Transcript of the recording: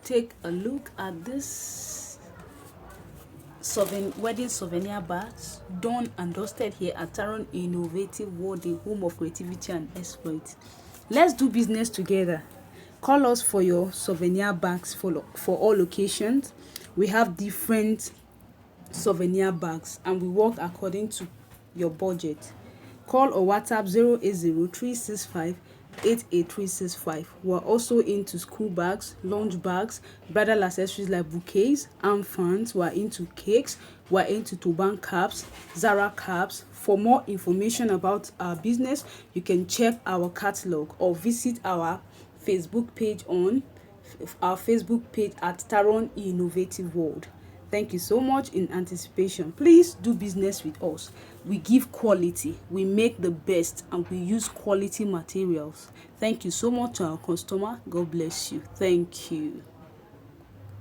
take a look at this wedding souvenir bags done and dusted here at Tarron Innovative World, the home of creativity and exploit. Let's do business together. Call us for your souvenir bags for all occasions. We have different souvenir bags and we work according to your budget. Call or WhatsApp 080-365-88365. We're also into school bags, lunch bags, bridal accessories like bouquets and fans. We're into cakes. We're into turban caps, Zara caps. For more information about our business, you can check our catalog or visit our Facebook page at Tarron Innovative World. Thank you so much in anticipation. Please do business with us. We give quality, we make the best, and we use quality materials. Thank you so much to our customer. God bless you. Thank you.